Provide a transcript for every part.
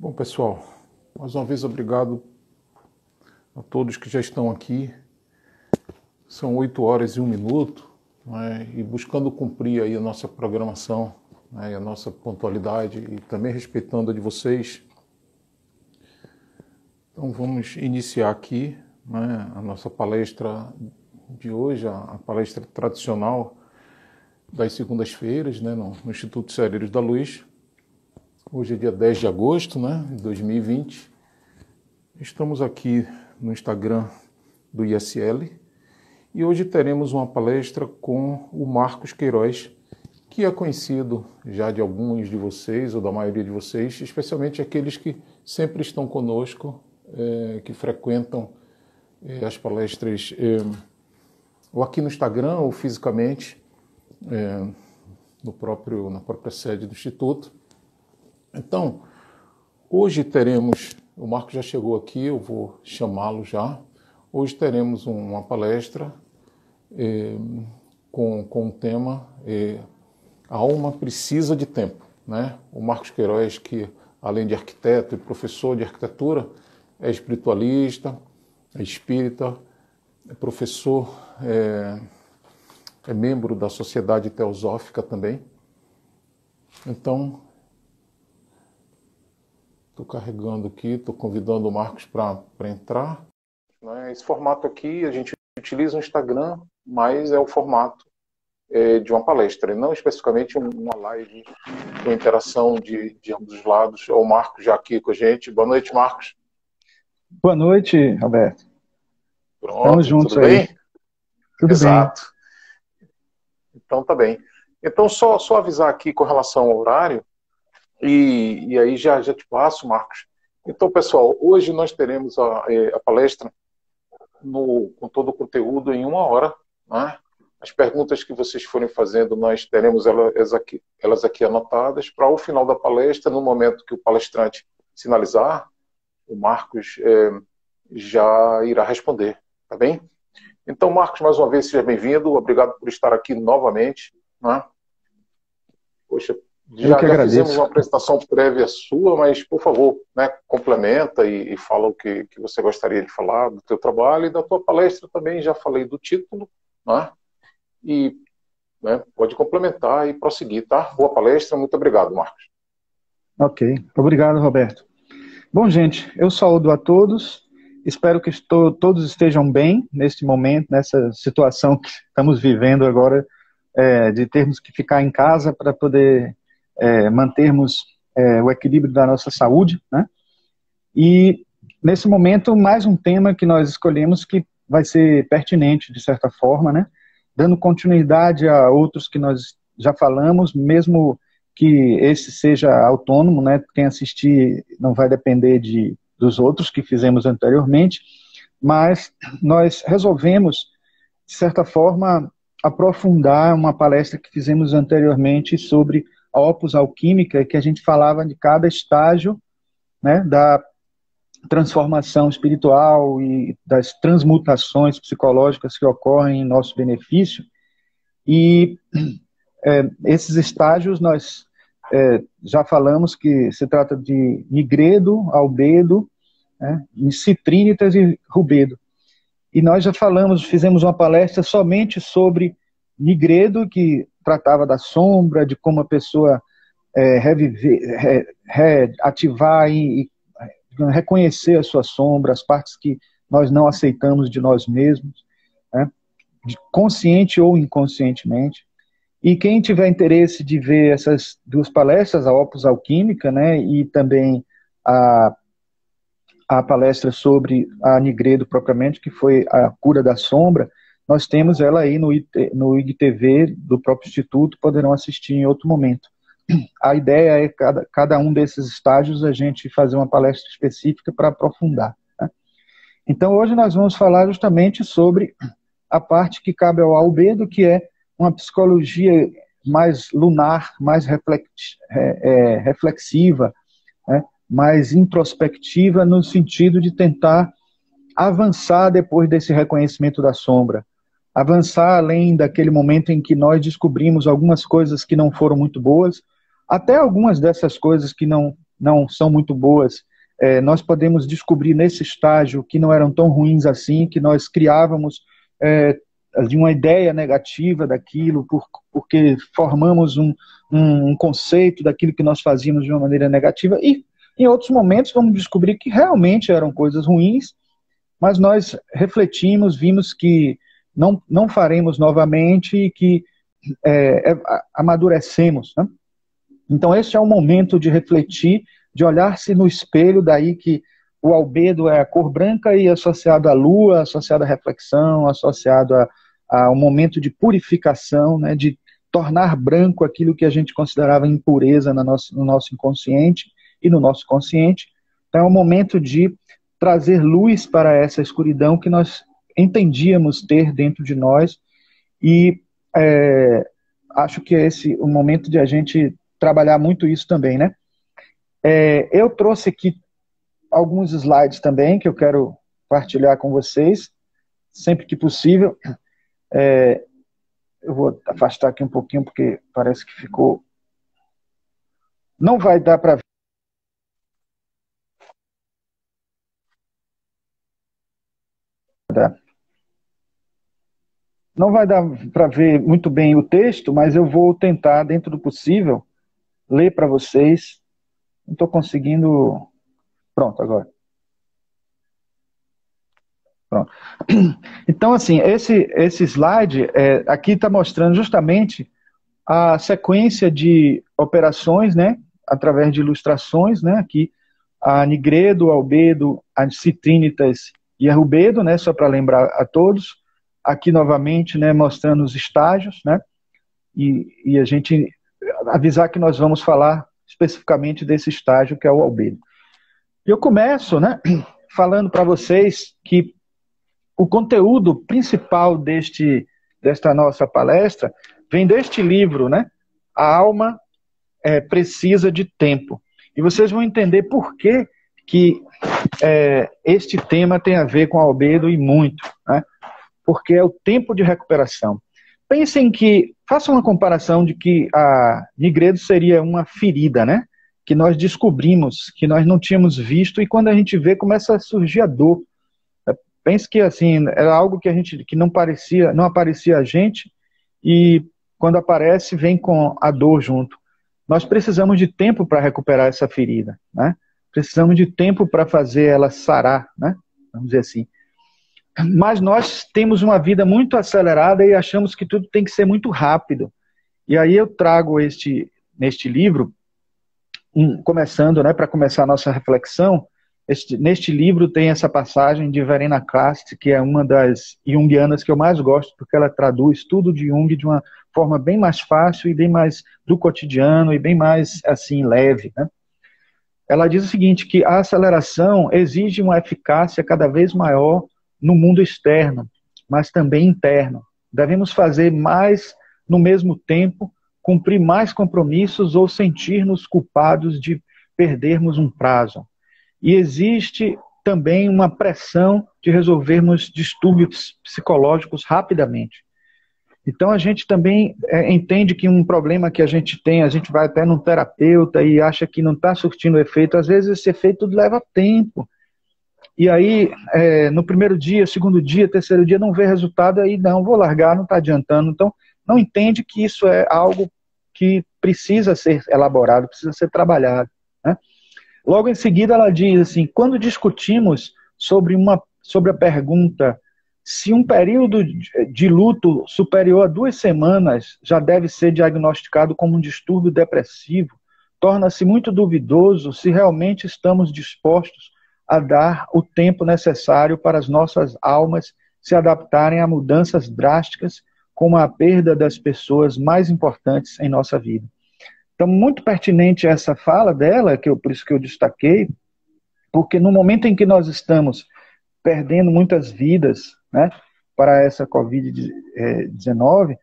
Bom, pessoal, mais uma vez obrigado a todos que já estão aqui. São 8 horas e 1 minuto, né, e buscando cumprir aí a nossa programação, né, e a nossa pontualidade e também respeitando a de vocês. Então vamos iniciar aqui, né, a nossa palestra de hoje, a palestra tradicional das segundas-feiras, né, no Instituto Ceareiros da Luz. Hoje é dia 10 de agosto, né, de 2020. Estamos aqui no Instagram do ISL e hoje teremos uma palestra com o Marcos Queiroz, que é conhecido já de alguns de vocês, ou da maioria de vocês, especialmente aqueles que sempre estão conosco, que frequentam as palestras ou aqui no Instagram ou fisicamente, na própria sede do Instituto. Então, hoje teremos, o Marcos já chegou aqui, eu vou chamá-lo já. Hoje teremos uma palestra com o tema A Alma Precisa de Tempo, né? O Marcos Queiroz, que além de arquiteto e professor de arquitetura, é espiritualista, é espírita, é professor, é membro da Sociedade Teosófica também. Então, estou carregando aqui, estou convidando o Marcos para entrar. Esse formato aqui, a gente utiliza o Instagram, mas é o formato de uma palestra, e não especificamente uma live com interação de ambos os lados. O Marcos já aqui com a gente. Boa noite, Marcos. Boa noite, Roberto. Pronto, estamos juntos tudo aí. Bem? Tudo Exato. Bem. Então tá bem. Então só avisar aqui com relação ao horário, e aí já te passo, Marcos. Então, pessoal, hoje nós teremos a palestra com todo o conteúdo em 1 hora, né? As perguntas que vocês forem fazendo, nós teremos elas aqui anotadas para o final da palestra, no momento que o palestrante sinalizar, o Marcos já irá responder, tá bem? Então, Marcos, mais uma vez, seja bem-vindo, obrigado por estar aqui novamente, né? Poxa, já fizemos uma apresentação prévia sua, mas, por favor, né, complementa e fala o que você gostaria de falar do teu trabalho e da tua palestra também. Já falei do título, né? E pode complementar e prosseguir, tá? Boa palestra, muito obrigado, Marcos. Ok, obrigado, Roberto. Bom, gente, eu saúdo a todos, espero que todos estejam bem neste momento, nessa situação que estamos vivendo agora, de termos que ficar em casa para poder mantermos o equilíbrio da nossa saúde, né? E nesse momento, mais um tema que nós escolhemos que vai ser pertinente, de certa forma, né? Dando continuidade a outros que nós já falamos, mesmo que esse seja autônomo, né? Quem assistir não vai depender dos outros que fizemos anteriormente, mas nós resolvemos, de certa forma, aprofundar uma palestra que fizemos anteriormente sobre a Opus Alquímica, que a gente falava de cada estágio, né, da transformação espiritual e das transmutações psicológicas que ocorrem em nosso benefício. E esses estágios nós já falamos que se trata de nigredo, albedo, né, citrinitas e rubedo. E nós já fizemos uma palestra somente sobre nigredo, que tratava da sombra, de como a pessoa ativar e reconhecer a sua sombra, as partes que nós não aceitamos de nós mesmos, né, consciente ou inconscientemente. E quem tiver interesse de ver essas duas palestras, a Opus Alquímica, né, e também a palestra sobre a nigredo propriamente, que foi a cura da sombra, nós temos ela aí no IGTV do próprio Instituto, poderão assistir em outro momento. A ideia é cada um desses estágios a gente fazer uma palestra específica para aprofundar, né? Então hoje nós vamos falar justamente sobre a parte que cabe ao albedo, que é uma psicologia mais lunar, mais reflexiva, né? Mais introspectiva, no sentido de tentar avançar depois desse reconhecimento da sombra, avançar além daquele momento em que nós descobrimos algumas coisas que não foram muito boas, até algumas dessas coisas que não não são muito boas, nós podemos descobrir nesse estágio que não eram tão ruins assim, que nós criávamos de uma ideia negativa daquilo, porque formamos um conceito daquilo que nós fazíamos de uma maneira negativa, e em outros momentos vamos descobrir que realmente eram coisas ruins, mas nós refletimos, vimos que não faremos novamente e que amadurecemos, né? Então esse é o momento de refletir, de olhar-se no espelho, daí que o albedo é a cor branca e associado à lua, associado à reflexão, associado a um momento de purificação, né, de tornar branco aquilo que a gente considerava impureza no nosso inconsciente e no nosso consciente. Então é um momento de trazer luz para essa escuridão que nós entendíamos ter dentro de nós, e acho que é esse o momento de a gente trabalhar muito isso também, né? Eu trouxe aqui alguns slides também que eu quero partilhar com vocês, sempre que possível. Eu vou afastar aqui um pouquinho, porque parece que ficou... Não vai dar para ver. Não vai dar para ver muito bem o texto, mas eu vou tentar, dentro do possível, ler para vocês. Não estou conseguindo... Pronto, agora. Pronto. Então, assim, esse slide aqui está mostrando justamente a sequência de operações, né, através de ilustrações, né, aqui a nigredo, albedo, a citrinitas e a rubedo, né, só para lembrar a todos. Aqui novamente, né, mostrando os estágios, né, e a gente avisar que nós vamos falar especificamente desse estágio que é o albedo. Eu começo, né, falando para vocês que o conteúdo principal desta nossa palestra vem deste livro, né, A Alma Precisa de Tempo. E vocês vão entender por que este tema tem a ver com a albedo e muito, né? Porque é o tempo de recuperação. Pensem que, façam uma comparação de que a nigredo seria uma ferida, né? Que nós descobrimos, que nós não tínhamos visto, e quando a gente vê, começa a surgir a dor. Pense que assim, era algo que não aparecia a gente, e quando aparece, vem com a dor junto. Nós precisamos de tempo para recuperar essa ferida, né? Precisamos de tempo para fazer ela sarar, né? Vamos dizer assim. Mas nós temos uma vida muito acelerada e achamos que tudo tem que ser muito rápido. E aí eu trago neste livro, começando, né, para começar a nossa reflexão, neste livro tem essa passagem de Verena Kast, que é uma das junguianas que eu mais gosto, porque ela traduz tudo de Jung de uma forma bem mais fácil e bem mais do cotidiano e bem mais, assim, leve, né? Ela diz o seguinte, que a aceleração exige uma eficácia cada vez maior no mundo externo, mas também interno. Devemos fazer mais no mesmo tempo, cumprir mais compromissos ou sentir-nos culpados de perdermos um prazo. E existe também uma pressão de resolvermos distúrbios psicológicos rapidamente. Então a gente também entende que um problema que a gente tem, a gente vai até num terapeuta e acha que não está surtindo efeito, às vezes esse efeito leva tempo. E aí, no primeiro dia, segundo dia, terceiro dia, não vê resultado, aí não, vou largar, não está adiantando. Então, não entende que isso é algo que precisa ser elaborado, precisa ser trabalhado, né? Logo em seguida, ela diz assim, quando discutimos sobre a pergunta se um período de luto superior a 2 semanas já deve ser diagnosticado como um distúrbio depressivo, torna-se muito duvidoso se realmente estamos dispostos a dar o tempo necessário para as nossas almas se adaptarem a mudanças drásticas, como a perda das pessoas mais importantes em nossa vida. Então, muito pertinente essa fala dela, por isso que eu destaquei, porque no momento em que nós estamos perdendo muitas vidas, né, para essa Covid-19,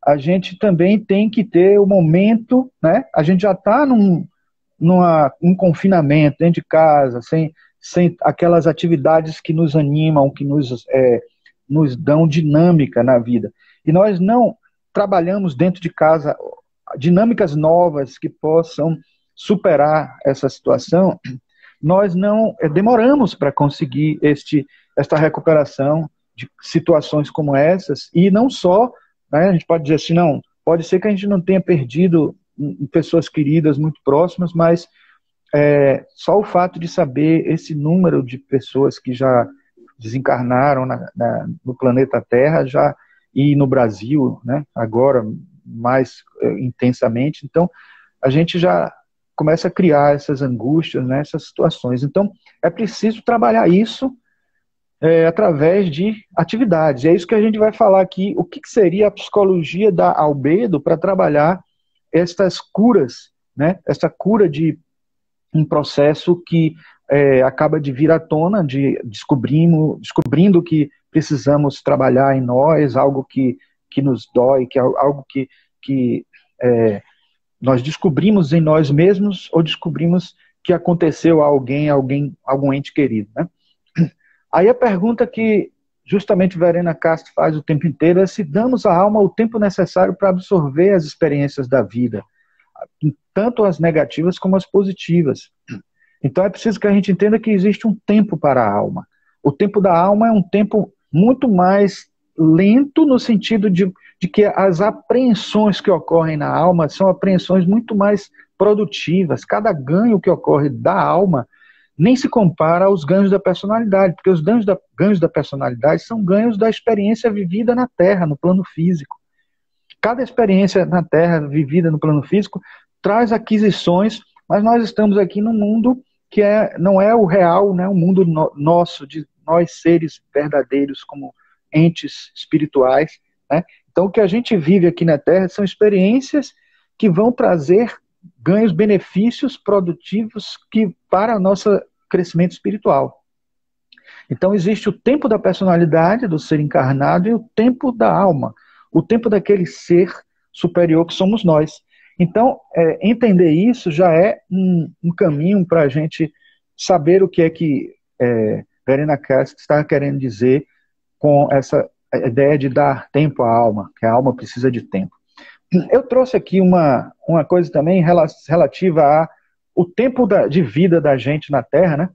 a gente também tem que ter o momento, né, a gente já está num confinamento dentro de casa, sem aquelas atividades que nos animam, que nos dão dinâmica na vida. E nós não trabalhamos dentro de casa dinâmicas novas que possam superar essa situação, nós não demoramos para conseguir esta recuperação de situações como essas, e não só, né, a gente pode dizer assim, não, pode ser que a gente não tenha perdido pessoas queridas muito próximas, mas só o fato de saber esse número de pessoas que já desencarnaram no planeta Terra já, e no Brasil, né, agora mais intensamente, então a gente já começa a criar essas angústias, né, essas situações. Então é preciso trabalhar isso através de atividades. É isso que a gente vai falar aqui, o que seria a psicologia da albedo para trabalhar estas curas, né, essa cura de um processo que acaba de vir à tona, descobrindo que precisamos trabalhar em nós, algo que nos dói, que é algo que nós descobrimos em nós mesmos ou descobrimos que aconteceu a algum ente querido, né? Aí a pergunta que justamente Verena Castro faz o tempo inteiro é se damos à alma o tempo necessário para absorver as experiências da vida, tanto as negativas como as positivas. Então é preciso que a gente entenda que existe um tempo para a alma. O tempo da alma é um tempo muito mais lento, no sentido de que as apreensões que ocorrem na alma são apreensões muito mais produtivas. Cada ganho que ocorre da alma nem se compara aos ganhos da personalidade, porque os ganhos da personalidade são ganhos da experiência vivida na Terra, no plano físico. Cada experiência na Terra vivida no plano físico traz aquisições, mas nós estamos aqui num mundo que não é o real, né, o mundo nosso, de nós seres verdadeiros como entes espirituais, né? Então o que a gente vive aqui na Terra são experiências que vão trazer ganhos, benefícios produtivos para o nosso crescimento espiritual. Então existe o tempo da personalidade, do ser encarnado, e o tempo da alma, o tempo daquele ser superior que somos nós. Então, entender isso já é um caminho para a gente saber o que é que Verena Castro está querendo dizer com essa ideia de dar tempo à alma, que a alma precisa de tempo. Eu trouxe aqui uma coisa também relativa ao tempo de vida da gente na Terra, né?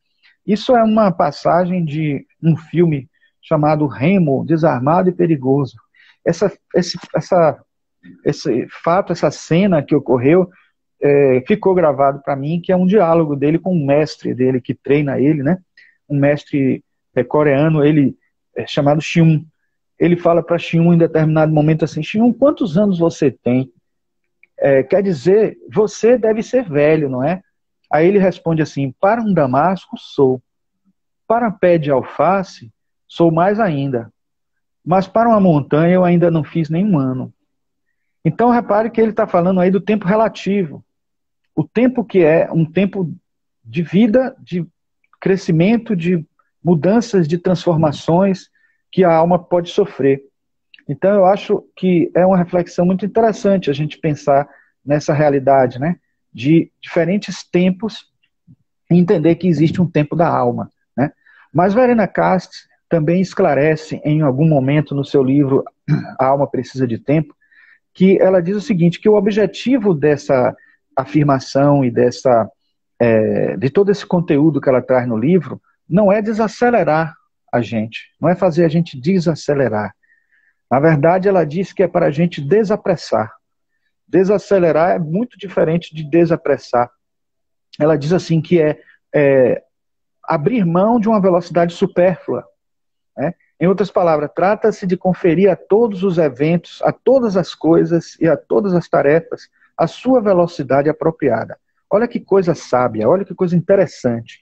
Isso é uma passagem de um filme chamado Remo, Desarmado e Perigoso. Esse fato, essa cena que ocorreu, ficou gravado para mim, que é um diálogo dele com um mestre dele que treina ele, né? Um mestre coreano, ele chamado Shiun. Ele fala para Shiun em determinado momento assim: Shiun, quantos anos você tem? Quer dizer, você deve ser velho, não é? Aí ele responde assim: para um damasco, sou. Para pé de alface, sou mais ainda. Mas para uma montanha, eu ainda não fiz nenhum ano. Então, repare que ele está falando aí do tempo relativo. O tempo que é um tempo de vida, de crescimento, de mudanças, de transformações que a alma pode sofrer. Então, eu acho que é uma reflexão muito interessante a gente pensar nessa realidade, né? De diferentes tempos e entender que existe um tempo da alma, né? Mas Verena Castro também esclarece em algum momento no seu livro A Alma Precisa de Tempo, que ela diz o seguinte, que o objetivo dessa afirmação e de todo esse conteúdo que ela traz no livro não é desacelerar a gente, não é fazer a gente desacelerar. Na verdade, ela diz que é para a gente desapressar. Desacelerar é muito diferente de desapressar. Ela diz assim que é abrir mão de uma velocidade supérflua, né? Em outras palavras, trata-se de conferir a todos os eventos, a todas as coisas e a todas as tarefas a sua velocidade apropriada. Olha que coisa sábia, olha que coisa interessante.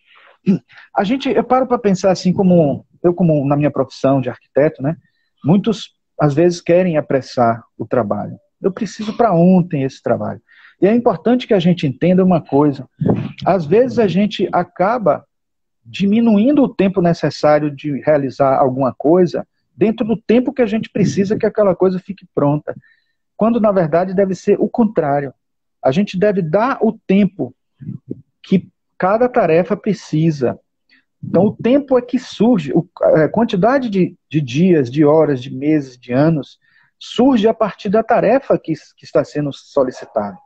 Eu paro para pensar assim, como na minha profissão de arquiteto, né? Muitos, às vezes, querem apressar o trabalho. Eu preciso para ontem esse trabalho. E é importante que a gente entenda uma coisa. Às vezes a gente acaba diminuindo o tempo necessário de realizar alguma coisa dentro do tempo que a gente precisa que aquela coisa fique pronta. Quando, na verdade, deve ser o contrário. A gente deve dar o tempo que cada tarefa precisa. Então, o tempo é que surge, a quantidade de dias, de horas, de meses, de anos, surge a partir da tarefa que está sendo solicitada.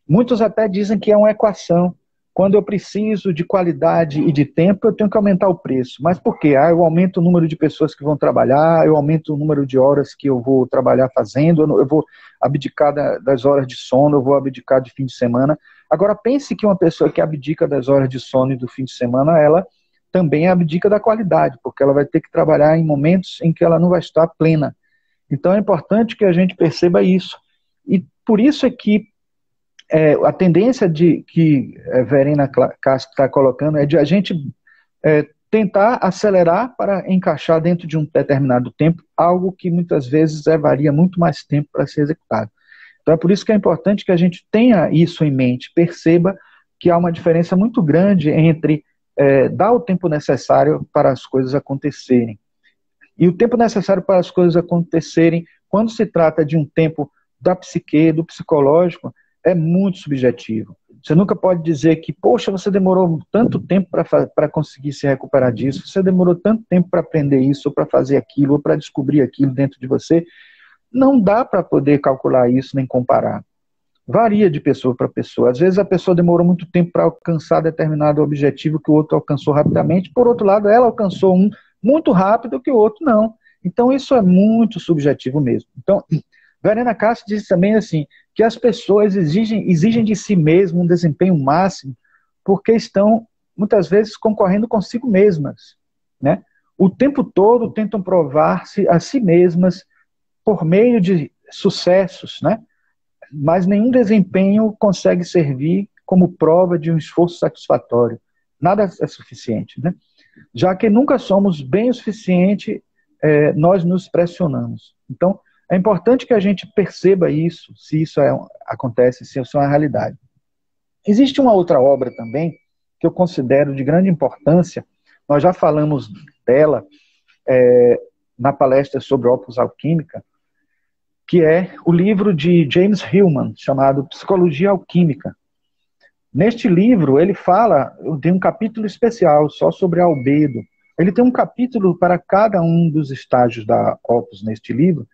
Muitos até dizem que é uma equação. Quando eu preciso de qualidade e de tempo, eu tenho que aumentar o preço. Mas por quê? Eu aumento o número de pessoas que vão trabalhar, eu aumento o número de horas que eu vou trabalhar fazendo, eu vou abdicar das horas de sono, eu vou abdicar de fim de semana. Agora, pense que uma pessoa que abdica das horas de sono e do fim de semana, ela também abdica da qualidade, porque ela vai ter que trabalhar em momentos em que ela não vai estar plena. Então, é importante que a gente perceba isso. E por isso é que a tendência que Verena Castro está colocando é de a gente tentar acelerar para encaixar dentro de um determinado tempo algo que muitas vezes levaria muito mais tempo para ser executado. Então é por isso que é importante que a gente tenha isso em mente, perceba que há uma diferença muito grande entre dar o tempo necessário para as coisas acontecerem. E o tempo necessário para as coisas acontecerem, quando se trata de um tempo da psique, do psicológico, é muito subjetivo. Você nunca pode dizer que, poxa, você demorou tanto tempo para conseguir se recuperar disso, você demorou tanto tempo para aprender isso, ou para fazer aquilo, ou para descobrir aquilo dentro de você. Não dá para poder calcular isso, nem comparar. Varia de pessoa para pessoa. Às vezes a pessoa demorou muito tempo para alcançar determinado objetivo que o outro alcançou rapidamente. Por outro lado, ela alcançou um muito rápido que o outro não. Então isso é muito subjetivo mesmo. Então, Verena Castro diz também assim, que as pessoas exigem de si mesmo um desempenho máximo porque estão, muitas vezes, concorrendo consigo mesmas, né? O tempo todo tentam provar-se a si mesmas por meio de sucessos, né? Mas nenhum desempenho consegue servir como prova de um esforço satisfatório. Nada é suficiente, né? Já que nunca somos bem o suficiente, nós nos pressionamos. Então, é importante que a gente perceba isso, se isso acontece, se isso é uma realidade. Existe uma outra obra também, que eu considero de grande importância, nós já falamos dela na palestra sobre Opus Alquímica, que é o livro de James Hillman, chamado Psicologia Alquímica. Neste livro, ele fala, tem um capítulo especial só sobre a albedo. Ele tem um capítulo para cada um dos estágios da Opus neste livro,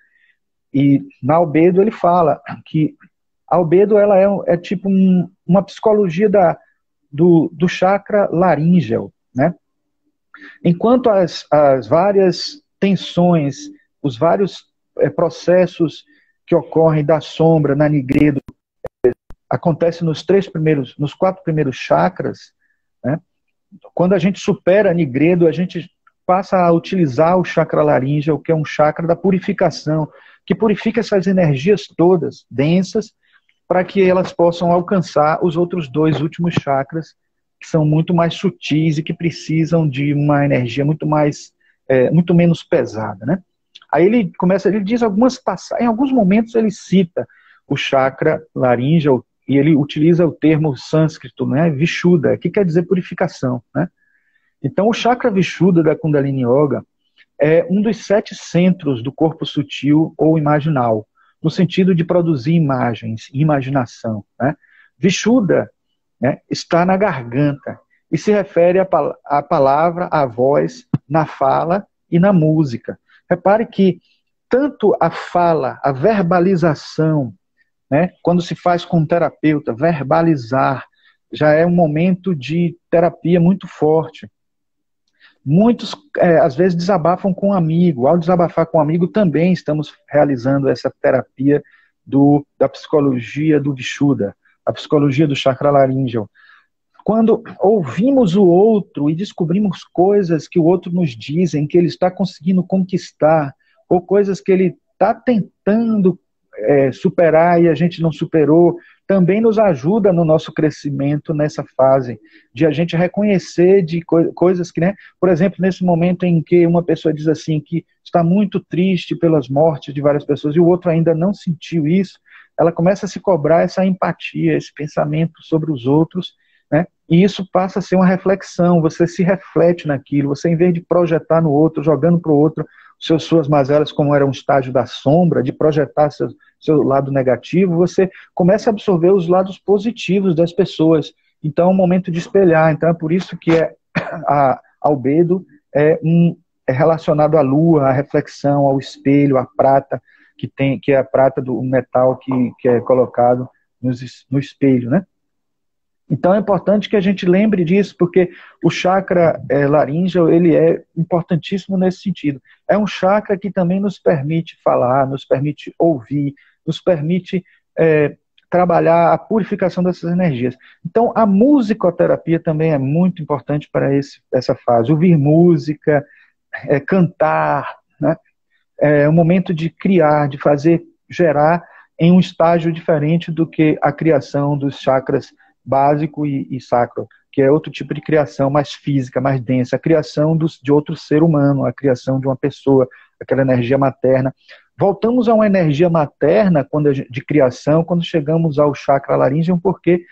e na albedo ele fala que a albedo ela é tipo uma psicologia do chakra laríngeo, né? Enquanto as várias tensões, os vários processos que ocorrem da sombra, na nigredo, acontecem nos 4 primeiros chakras, né? Quando a gente supera a nigredo, a gente passa a utilizar o chakra laríngeo, que é um chakra da purificação, que purifica essas energias todas densas, para que elas possam alcançar os outros 2 últimos chakras, que são muito mais sutis e que precisam de uma energia muito menos pesada, né? Aí ele diz algumas passagens, em alguns momentos ele cita o chakra laríngeo e ele utiliza o termo sânscrito, né, Vishuddha, que quer dizer purificação, né? Então o chakra Vishuddha da Kundalini Yoga é um dos 7 centros do corpo sutil ou imaginal, no sentido de produzir imagens, imaginação, né? Vishuddha, né, está na garganta e se refere à palavra, à voz, na fala e na música. Repare que tanto a fala, a verbalização, né, quando se faz com um terapeuta, verbalizar, já é um momento de terapia muito forte. Muitos, às vezes, desabafam com um amigo. Ao desabafar com um amigo, também estamos realizando essa terapia da psicologia do Vishuddha, a psicologia do chakra laríngeo. Quando ouvimos o outro e descobrimos coisas que o outro nos dizem, que ele está conseguindo conquistar, ou coisas que ele está tentando superar e a gente não superou, também nos ajuda no nosso crescimento nessa fase, de a gente reconhecer de coisas que, né, por exemplo, nesse momento em que uma pessoa diz assim, que está muito triste pelas mortes de várias pessoas, e o outro ainda não sentiu isso, ela começa a se cobrar essa empatia, esse pensamento sobre os outros, né, e isso passa a ser uma reflexão, você se reflete naquilo, você em vez de projetar no outro, jogando para o outro suas mazelas, como era um estágio da sombra, de projetar seu lado negativo, você começa a absorver os lados positivos das pessoas. Então é um momento de espelhar. Então é por isso que a albedo é relacionado à lua, à reflexão, ao espelho, à prata, que é a prata do metal que é colocado no espelho, né? Então é importante que a gente lembre disso, porque o chakra laríngeo, ele é importantíssimo nesse sentido. É um chakra que também nos permite falar, nos permite ouvir, nos permite trabalhar a purificação dessas energias. Então a musicoterapia também é muito importante para essa fase. Ouvir música, cantar, né? É um momento de criar, de fazer, gerar em um estágio diferente do que a criação dos chakras básico e sacro, que é outro tipo de criação mais física, mais densa, a criação de outro ser humano, a criação de uma pessoa, aquela energia materna. Voltamos a uma energia materna de criação quando chegamos ao chakra laríngeo, porque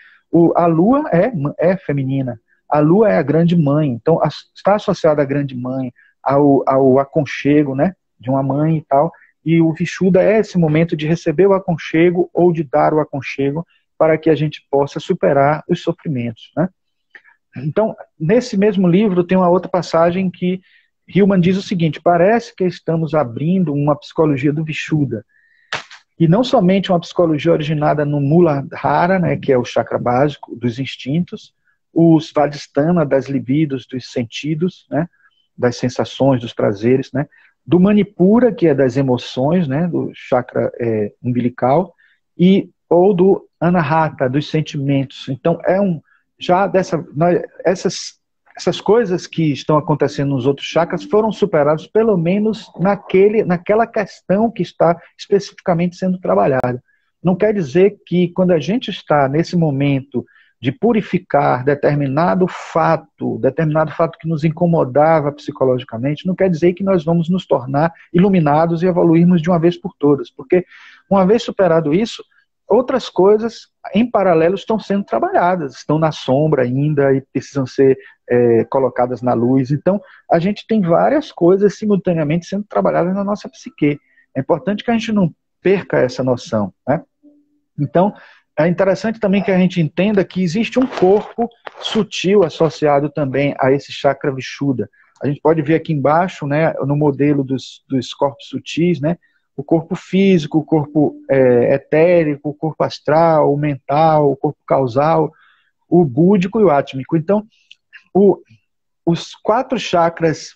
a lua é feminina, a lua é a grande mãe, então está associada à grande mãe, ao aconchego, né, de uma mãe e tal, e o Vishuddha é esse momento de receber o aconchego ou de dar o aconchego, para que a gente possa superar os sofrimentos, né? Então, nesse mesmo livro tem uma outra passagem que Hillman diz o seguinte: parece que estamos abrindo uma psicologia do Vishuddha, e não somente uma psicologia originada no Muladhara, né, que é o chakra básico dos instintos, o Svadhisthana das libidos, dos sentidos, né, das sensações, dos prazeres, né, do Manipura, que é das emoções, né, do chakra umbilical, ou do Anahata, dos sentimentos. Então, essas coisas que estão acontecendo nos outros chakras foram superadas, pelo menos naquela questão que está especificamente sendo trabalhada. Não quer dizer que quando a gente está nesse momento de purificar determinado fato que nos incomodava psicologicamente, não quer dizer que nós vamos nos tornar iluminados e evoluirmos de uma vez por todas, porque uma vez superado isso, outras coisas em paralelo estão sendo trabalhadas, estão na sombra ainda e precisam ser colocadas na luz. Então, a gente tem várias coisas simultaneamente sendo trabalhadas na nossa psique. É importante que a gente não perca essa noção, né? Então, é interessante também que a gente entenda que existe um corpo sutil associado também a esse chakra Vishuddha. A gente pode ver aqui embaixo, né, no modelo dos corpos sutis, né, o corpo físico, o corpo etérico, o corpo astral, o mental, o corpo causal, o búdico e o átmico. Então, os 4 chakras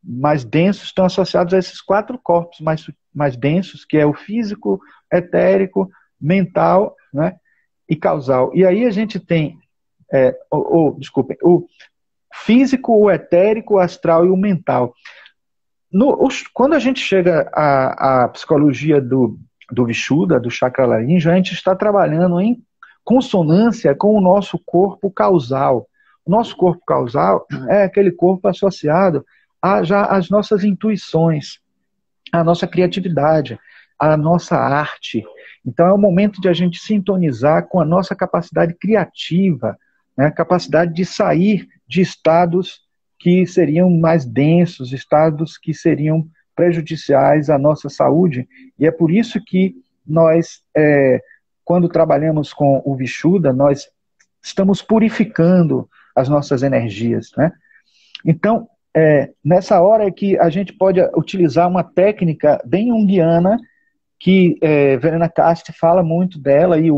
mais densos estão associados a esses 4 corpos mais densos, que é o físico, etérico, mental, né, e causal. E aí a gente tem, desculpem, o físico, o etérico, o astral e o mental. Quando a gente chega à psicologia do Vishuddha, do chakra laríngeo, a gente está trabalhando em consonância com o nosso corpo causal. O nosso corpo causal é aquele corpo associado às nossas intuições, à nossa criatividade, à nossa arte. Então é o momento de a gente sintonizar com a nossa capacidade criativa, né, capacidade de sair de estados que seriam mais densos, estados que seriam prejudiciais à nossa saúde. E é por isso que nós, quando trabalhamos com o Vishuddha, nós estamos purificando as nossas energias, né? Então, nessa hora é que a gente pode utilizar uma técnica bem junguiana, que Verena Casti fala muito dela, e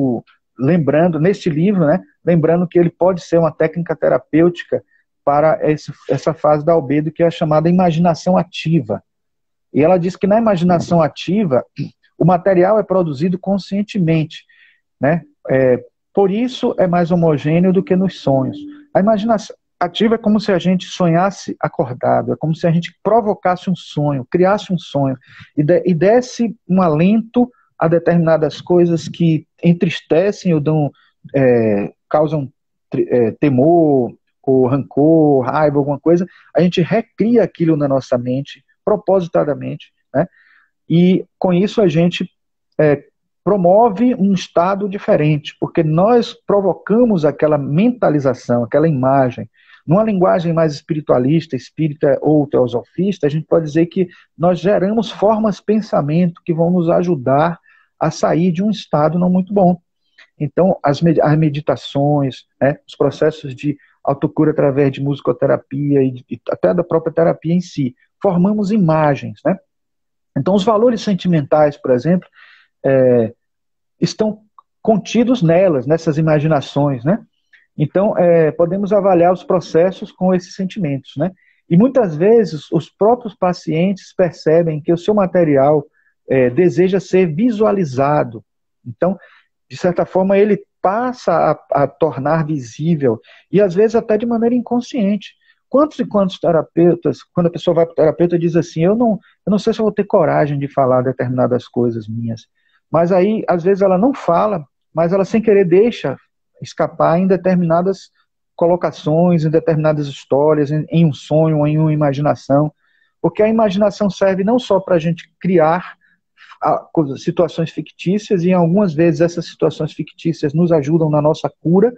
lembrando, neste livro, né, lembrando que ele pode ser uma técnica terapêutica para essa fase da albedo, que é a chamada imaginação ativa. E ela diz que na imaginação ativa, o material é produzido conscientemente, né? Por isso é mais homogêneo do que nos sonhos. A imaginação ativa é como se a gente sonhasse acordado, é como se a gente provocasse um sonho, criasse um sonho, e desse um alento a determinadas coisas que entristecem ou causam temor, ou rancor, raiva, alguma coisa. A gente recria aquilo na nossa mente, propositadamente, né? E com isso a gente promove um estado diferente, porque nós provocamos aquela mentalização, aquela imagem. Numa linguagem mais espiritualista, espírita ou teosofista, a gente pode dizer que nós geramos formas de pensamento que vão nos ajudar a sair de um estado não muito bom. Então, as meditações, né, os processos de autocura através de musicoterapia e até da própria terapia em si, formamos imagens, né? Então, os valores sentimentais, por exemplo, estão contidos nelas, nessas imaginações, né? Então, podemos avaliar os processos com esses sentimentos, né? E muitas vezes os próprios pacientes percebem que o seu material deseja ser visualizado. Então, de certa forma, ele passa a tornar visível, e às vezes até de maneira inconsciente. Quantos e quantos terapeutas, quando a pessoa vai para o terapeuta, diz assim, eu não sei se eu vou ter coragem de falar determinadas coisas minhas. Mas aí, às vezes, ela não fala, mas ela sem querer deixa escapar em determinadas colocações, em determinadas histórias, em um sonho, em uma imaginação. Porque a imaginação serve não só para a gente criar situações fictícias, e algumas vezes essas situações fictícias nos ajudam na nossa cura.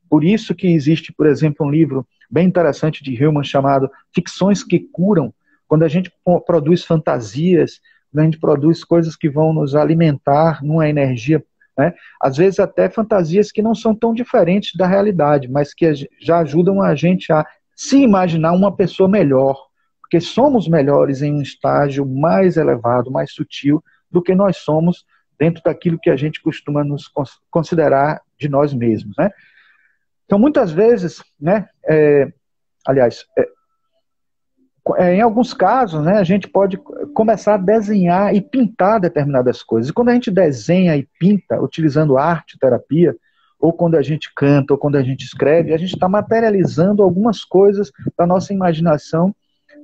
Por isso que existe, por exemplo, um livro bem interessante de Hillman chamado Ficções que Curam, quando a gente produz fantasias, quando a gente produz coisas que vão nos alimentar numa energia, né? Às vezes até fantasias que não são tão diferentes da realidade, mas que já ajudam a gente a se imaginar uma pessoa melhor, porque somos melhores em um estágio mais elevado, mais sutil, do que nós somos dentro daquilo que a gente costuma nos considerar de nós mesmos, né? Então, muitas vezes, né, em alguns casos, né, a gente pode começar a desenhar e pintar determinadas coisas. E quando a gente desenha e pinta, utilizando arte, terapia, ou quando a gente canta, ou quando a gente escreve, a gente está materializando algumas coisas da nossa imaginação,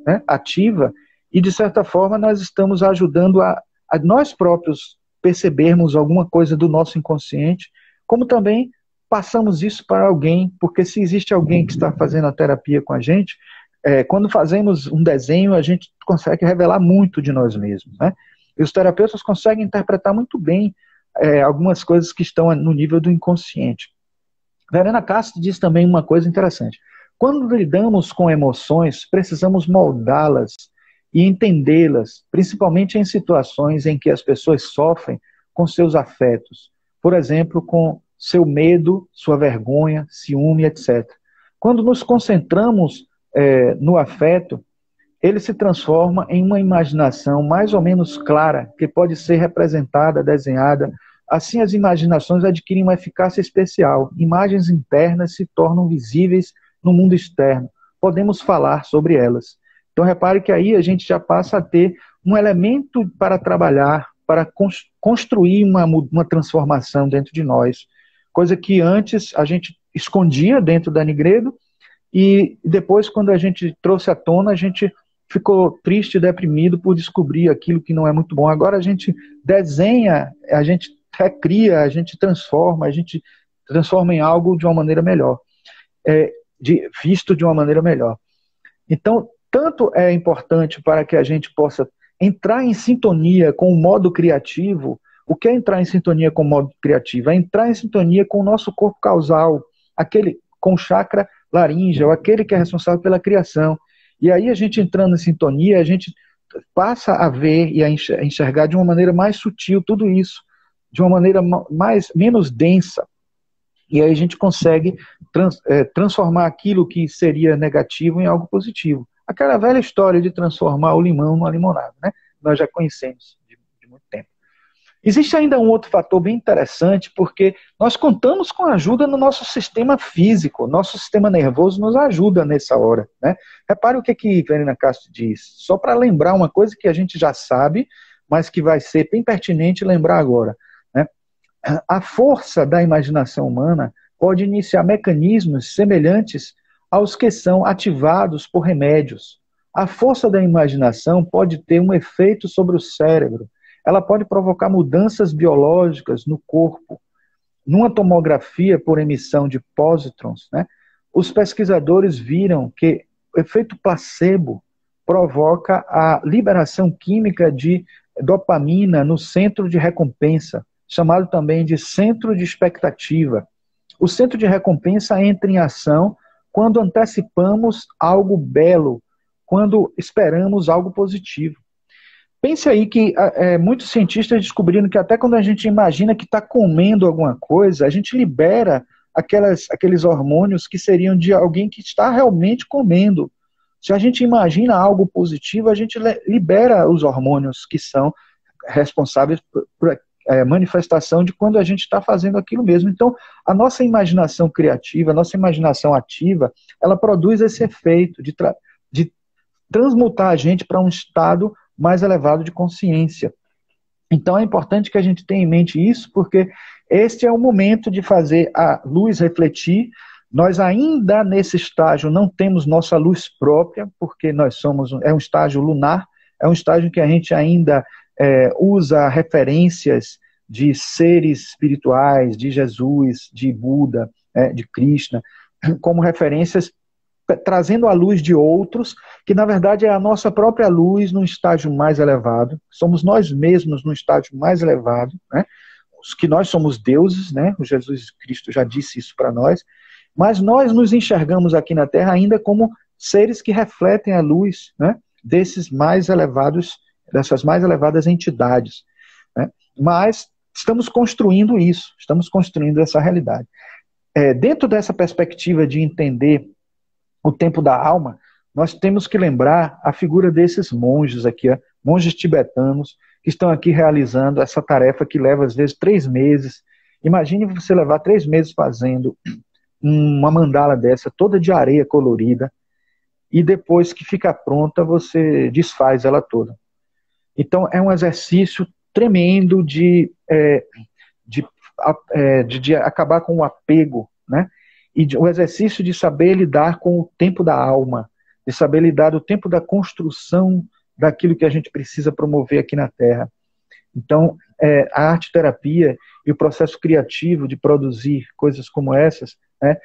né, ativa, e de certa forma nós estamos ajudando a nós próprios percebermos alguma coisa do nosso inconsciente, como também passamos isso para alguém, porque se existe alguém que está fazendo a terapia com a gente, quando fazemos um desenho, a gente consegue revelar muito de nós mesmos, né? E os terapeutas conseguem interpretar muito bem algumas coisas que estão no nível do inconsciente. Verena Castro diz também uma coisa interessante. Quando lidamos com emoções, precisamos moldá-las e entendê-las, principalmente em situações em que as pessoas sofrem com seus afetos. Por exemplo, com seu medo, sua vergonha, ciúme, etc. Quando nos concentramos no afeto, ele se transforma em uma imaginação mais ou menos clara, que pode ser representada, desenhada. Assim, as imaginações adquirem uma eficácia especial. Imagens internas se tornam visíveis no mundo externo. Podemos falar sobre elas. Então, repare que aí a gente já passa a ter um elemento para trabalhar, para construir uma transformação dentro de nós. Coisa que antes a gente escondia dentro da Nigredo, e depois, quando a gente trouxe à tona, a gente ficou triste e deprimido por descobrir aquilo que não é muito bom. Agora a gente desenha, a gente recria, a gente transforma em algo de uma maneira melhor, visto de uma maneira melhor. Então, tanto é importante para que a gente possa entrar em sintonia com o modo criativo. O que é entrar em sintonia com o modo criativo? É entrar em sintonia com o nosso corpo causal, com o chakra laríngeo, aquele que é responsável pela criação. E aí a gente entrando em sintonia, a gente passa a ver e a enxergar de uma maneira mais sutil tudo isso, de uma maneira menos densa. E aí a gente consegue transformar aquilo que seria negativo em algo positivo. Aquela velha história de transformar o limão numa limonada, né? Nós já conhecemos de muito tempo. Existe ainda um outro fator bem interessante, porque nós contamos com a ajuda no nosso sistema físico, nosso sistema nervoso nos ajuda nessa hora, né? Repare o que Verena Castro diz, só para lembrar uma coisa que a gente já sabe, mas que vai ser bem pertinente lembrar agora, né? A força da imaginação humana pode iniciar mecanismos semelhantes aos que são ativados por remédios. A força da imaginação pode ter um efeito sobre o cérebro. Ela pode provocar mudanças biológicas no corpo. Numa tomografia por emissão de pósitrons, né, os pesquisadores viram que o efeito placebo provoca a liberação química de dopamina no centro de recompensa, chamado também de centro de expectativa. O centro de recompensa entra em ação quando antecipamos algo belo, quando esperamos algo positivo. Pense aí que muitos cientistas descobriram que até quando a gente imagina que está comendo alguma coisa, a gente libera aqueles hormônios que seriam de alguém que está realmente comendo. Se a gente imagina algo positivo, a gente libera os hormônios que são responsáveis por manifestação de quando a gente está fazendo aquilo mesmo. Então, a nossa imaginação criativa, a nossa imaginação ativa, ela produz esse efeito de transmutar a gente para um estado mais elevado de consciência. Então, é importante que a gente tenha em mente isso, porque este é o momento de fazer a luz refletir. Nós ainda nesse estágio não temos nossa luz própria, porque é um estágio lunar, é um estágio em que a gente ainda usa referências de seres espirituais, de Jesus, de Buda, de Krishna, como referências, trazendo a luz de outros, que na verdade é a nossa própria luz num estágio mais elevado. Somos nós mesmos num estágio mais elevado, né? Que nós somos deuses, né? O Jesus Cristo já disse isso para nós, mas nós nos enxergamos aqui na Terra ainda como seres que refletem a luz, né? Dessas mais elevadas entidades, né? Mas estamos construindo isso, estamos construindo essa realidade. Dentro dessa perspectiva de entender o tempo da alma, nós temos que lembrar a figura desses monges aqui, monges tibetanos, que estão aqui realizando essa tarefa que leva às vezes 3 meses. Imagine você levar 3 meses fazendo uma mandala dessa, toda de areia colorida, e depois que fica pronta, você desfaz ela toda. Então, é um exercício tremendo de acabar com o apego, né? E o exercício de saber lidar com o tempo da alma, de saber lidar do tempo da construção daquilo que a gente precisa promover aqui na Terra. Então, a arte-terapia e o processo criativo de produzir coisas como essas, né,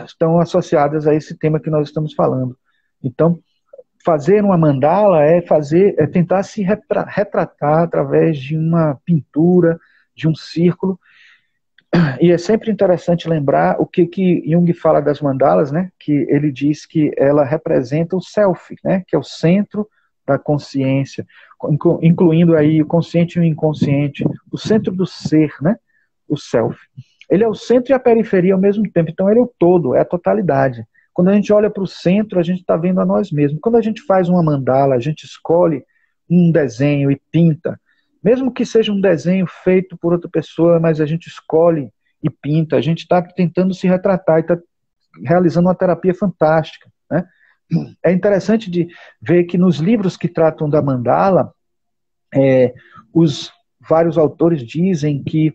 estão associadas a esse tema que nós estamos falando. Então, fazer uma mandala é tentar se retratar através de uma pintura, de um círculo. E é sempre interessante lembrar o que Jung fala das mandalas, né? Que ele diz que ela representa o self, né? Que é o centro da consciência, incluindo aí o consciente e o inconsciente, o centro do ser, né? O self. Ele é o centro e a periferia ao mesmo tempo, então ele é o todo, é a totalidade. Quando a gente olha para o centro, a gente está vendo a nós mesmos. Quando a gente faz uma mandala, a gente escolhe um desenho e pinta, mesmo que seja um desenho feito por outra pessoa, mas a gente escolhe e pinta, a gente está tentando se retratar e está realizando uma terapia fantástica, né? É interessante de ver que nos livros que tratam da mandala, os vários autores dizem que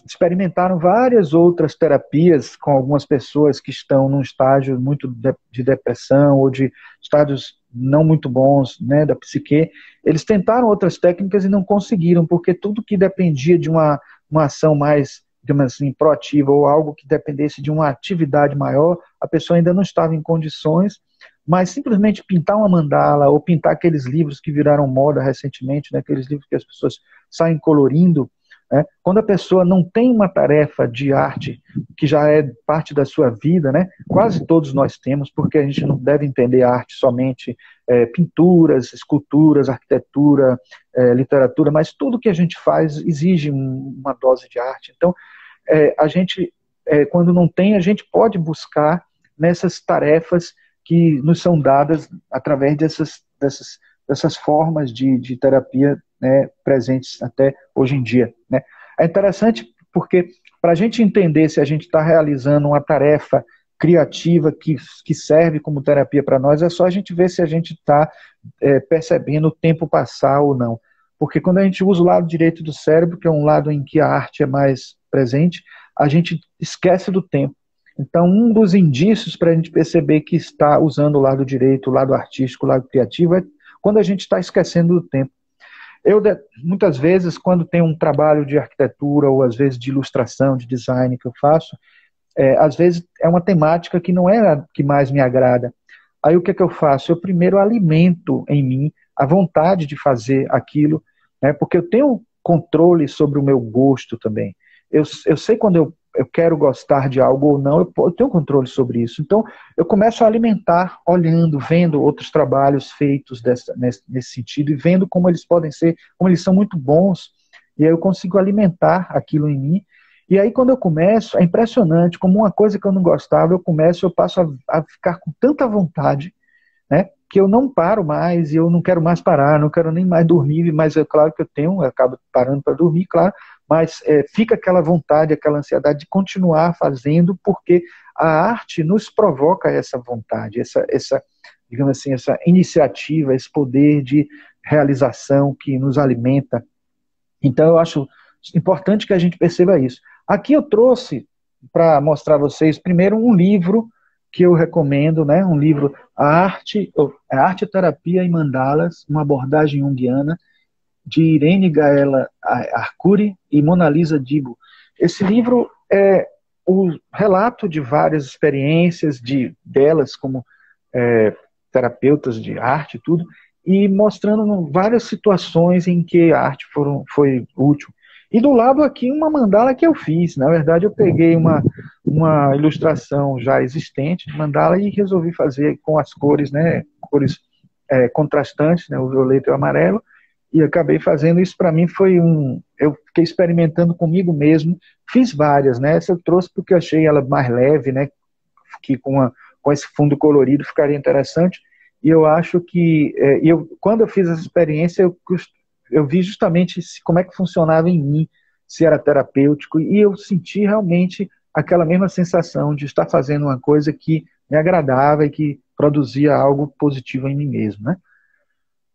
experimentaram várias outras terapias com algumas pessoas que estão num estágio muito de depressão ou de estádios não muito bons, né, da psique. Eles tentaram outras técnicas e não conseguiram, porque tudo que dependia de uma ação mais, digamos assim, proativa ou algo que dependesse de uma atividade maior, a pessoa ainda não estava em condições, mas simplesmente pintar uma mandala ou pintar aqueles livros que viraram moda recentemente, né, aqueles livros que as pessoas saem colorindo, né, quando a pessoa não tem uma tarefa de arte que já é parte da sua vida, né, quase todos nós temos, porque a gente não deve entender a arte somente pinturas, esculturas, arquitetura, literatura, mas tudo que a gente faz exige uma dose de arte. Então, a gente, quando não tem, a gente pode buscar nessas tarefas que nos são dadas através dessas formas de terapia, né, presentes até hoje em dia, né? É interessante porque, para a gente entender se a gente está realizando uma tarefa criativa que serve como terapia para nós, é só a gente ver se a gente está percebendo o tempo passar ou não. Porque quando a gente usa o lado direito do cérebro, que é um lado em que a arte é mais presente, a gente esquece do tempo. Então, um dos indícios para a gente perceber que está usando o lado direito, o lado artístico, o lado criativo, é quando a gente está esquecendo do tempo. Muitas vezes, quando tem um trabalho de arquitetura, ou às vezes de ilustração, de design que eu faço, às vezes é uma temática que não é a que mais me agrada. Aí o que eu faço? Eu primeiro alimento em mim a vontade de fazer aquilo, né, porque eu tenho controle sobre o meu gosto também. Eu sei quando eu quero gostar de algo ou não, eu tenho controle sobre isso. Então, eu começo a alimentar, olhando, vendo outros trabalhos feitos nesse sentido, e vendo como eles podem ser, como eles são muito bons, e aí eu consigo alimentar aquilo em mim. E aí, quando eu começo, é impressionante, como uma coisa que eu não gostava, eu passo a ficar com tanta vontade, né, que eu não paro mais, e eu não quero mais parar, não quero nem mais dormir, mas é claro que eu acabo parando para dormir, claro, mas fica aquela vontade, aquela ansiedade de continuar fazendo, porque a arte nos provoca essa vontade, digamos assim, essa iniciativa, esse poder de realização que nos alimenta. Então eu acho importante que a gente perceba isso. Aqui eu trouxe para mostrar a vocês, primeiro, um livro que eu recomendo, né? Um livro, A Arte, Terapia e Mandalas, uma abordagem junguiana, de Irene Gaela Arcuri e Mona Lisa Dibo. Esse livro é o relato de várias experiências delas como terapeutas de arte e tudo, e mostrando várias situações em que a arte foi útil. E do lado aqui uma mandala que eu fiz. Na verdade eu peguei uma ilustração já existente de mandala e resolvi fazer com as cores, né, cores contrastantes, né, o violeta e o amarelo, e acabei fazendo isso. Para mim eu fiquei experimentando comigo mesmo, fiz várias, né, essa eu trouxe porque eu achei ela mais leve, né, que com esse fundo colorido ficaria interessante, e eu acho que, quando eu fiz essa experiência, eu vi justamente como é que funcionava em mim, se era terapêutico, e eu senti realmente aquela mesma sensação de estar fazendo uma coisa que me agradava e que produzia algo positivo em mim mesmo, né?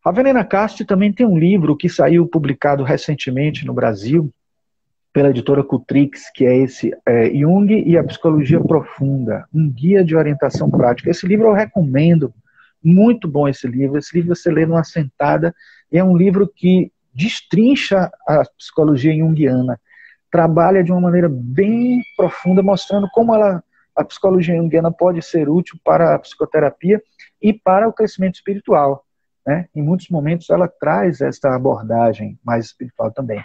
A Venena Cast também tem um livro que saiu publicado recentemente no Brasil, pela editora Cutrix, que é esse Jung e a Psicologia Profunda, um guia de orientação prática. Esse livro eu recomendo, muito bom esse livro você lê numa sentada, e é um livro que destrincha a psicologia junguiana, trabalha de uma maneira bem profunda, mostrando como a psicologia junguiana pode ser útil para a psicoterapia e para o crescimento espiritual, né? Em muitos momentos ela traz essa abordagem mais espiritual também.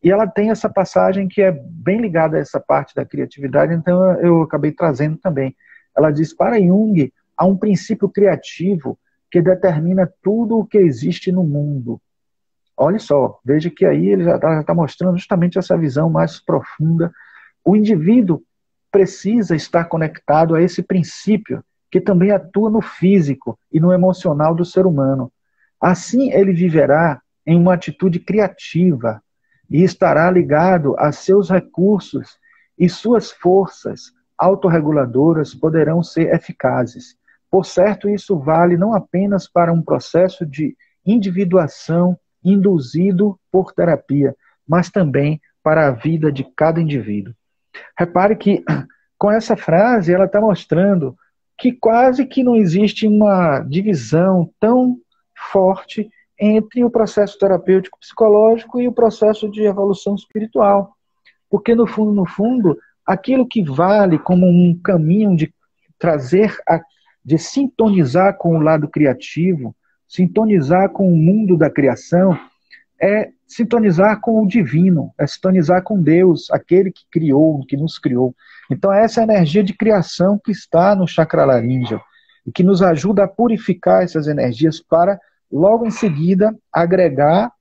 E ela tem essa passagem que é bem ligada a essa parte da criatividade, então eu acabei trazendo também. Ela diz, para Jung, há um princípio criativo que determina tudo o que existe no mundo. Olha só, veja que aí ele já está mostrando justamente essa visão mais profunda. O indivíduo precisa estar conectado a esse princípio, que também atua no físico e no emocional do ser humano. Assim ele viverá em uma atitude criativa, e estará ligado a seus recursos, e suas forças autorreguladoras poderão ser eficazes. Por certo, isso vale não apenas para um processo de individuação induzido por terapia, mas também para a vida de cada indivíduo. Repare que, com essa frase, ela está mostrando que quase que não existe uma divisão tão forte entre o processo terapêutico psicológico e o processo de evolução espiritual. Porque, no fundo, aquilo que vale como um caminho de trazer, de sintonizar com o lado criativo, sintonizar com o mundo da criação, é sintonizar com o divino, é sintonizar com Deus, aquele que criou, que nos criou. Então, essa é a energia de criação que está no chakra laríngeo, e que nos ajuda a purificar essas energias para, logo em seguida, agregar